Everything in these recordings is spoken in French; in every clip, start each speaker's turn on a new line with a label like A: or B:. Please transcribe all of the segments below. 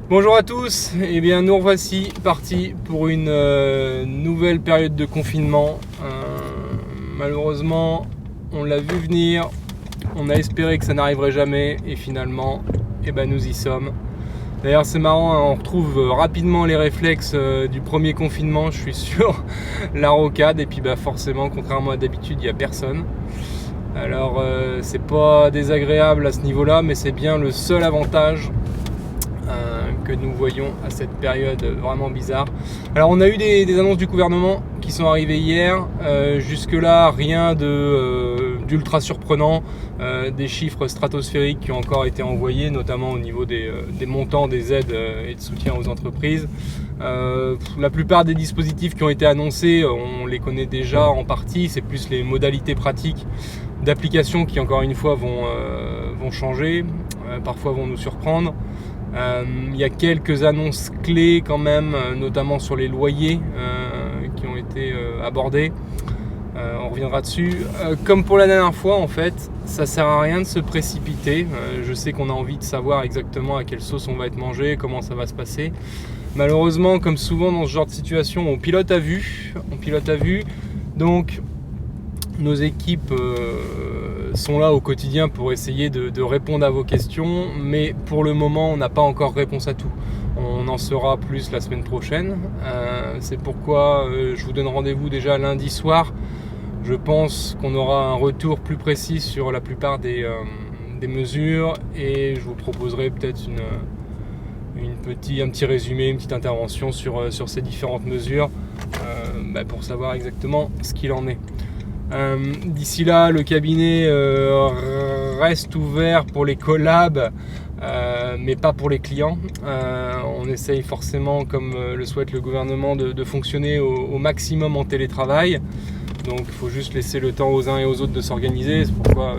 A: Bonjour à tous, eh bien nous revoici partis pour une nouvelle période de confinement. Malheureusement, on l'a vu venir, on a espéré que ça n'arriverait jamais et finalement, nous y sommes. D'ailleurs c'est marrant, hein, on retrouve rapidement les réflexes du premier confinement, je suis sur la rocade et puis forcément, contrairement à d'habitude, il n'y a personne. Alors c'est pas désagréable à ce niveau-là, mais c'est bien le seul avantage que nous voyons à cette période vraiment bizarre. Alors on a eu des annonces du gouvernement qui sont arrivées hier, jusque là rien d'ultra surprenant, des chiffres stratosphériques qui ont encore été envoyés, notamment au niveau des montants des aides et de soutien aux entreprises. La plupart des dispositifs qui ont été annoncés, on les connaît déjà en partie, c'est plus les modalités pratiques d'application qui encore une fois vont changer, parfois vont nous surprendre. Il y a quelques annonces clés quand même, notamment sur les loyers qui ont été abordés. On reviendra dessus. Comme pour la dernière fois, en fait, ça sert à rien de se précipiter. Je sais qu'on a envie de savoir exactement à quelle sauce on va être mangé, comment ça va se passer. Malheureusement, comme souvent dans ce genre de situation, on pilote à vue. Donc, nos équipes sont là au quotidien pour essayer de répondre à vos questions, mais pour le moment, on n'a pas encore réponse à tout. On en saura plus la semaine prochaine. C'est pourquoi je vous donne rendez-vous déjà lundi soir. Je pense qu'on aura un retour plus précis sur la plupart des mesures et je vous proposerai peut-être un petit résumé, une petite intervention sur ces différentes mesures pour savoir exactement ce qu'il en est. D'ici là, le cabinet reste ouvert pour les collabs, mais pas pour les clients. On essaye forcément, comme le souhaite le gouvernement, de fonctionner au maximum en télétravail. Donc il faut juste laisser le temps aux uns et aux autres de s'organiser. C'est pourquoi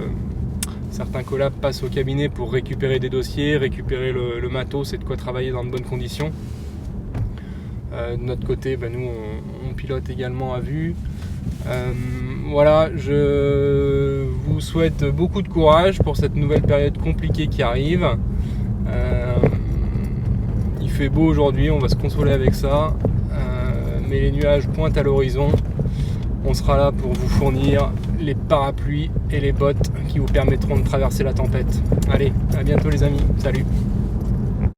A: certains collabs passent au cabinet pour récupérer des dossiers, récupérer le matos et de quoi travailler dans de bonnes conditions. De notre côté, nous on pilote également à vue. Voilà, je vous souhaite beaucoup de courage pour cette nouvelle période compliquée qui arrive. Il fait beau aujourd'hui, on va se consoler avec ça, mais les nuages pointent à l'horizon. On sera là pour vous fournir les parapluies et les bottes qui vous permettront de traverser la tempête. Allez, à bientôt les amis, salut!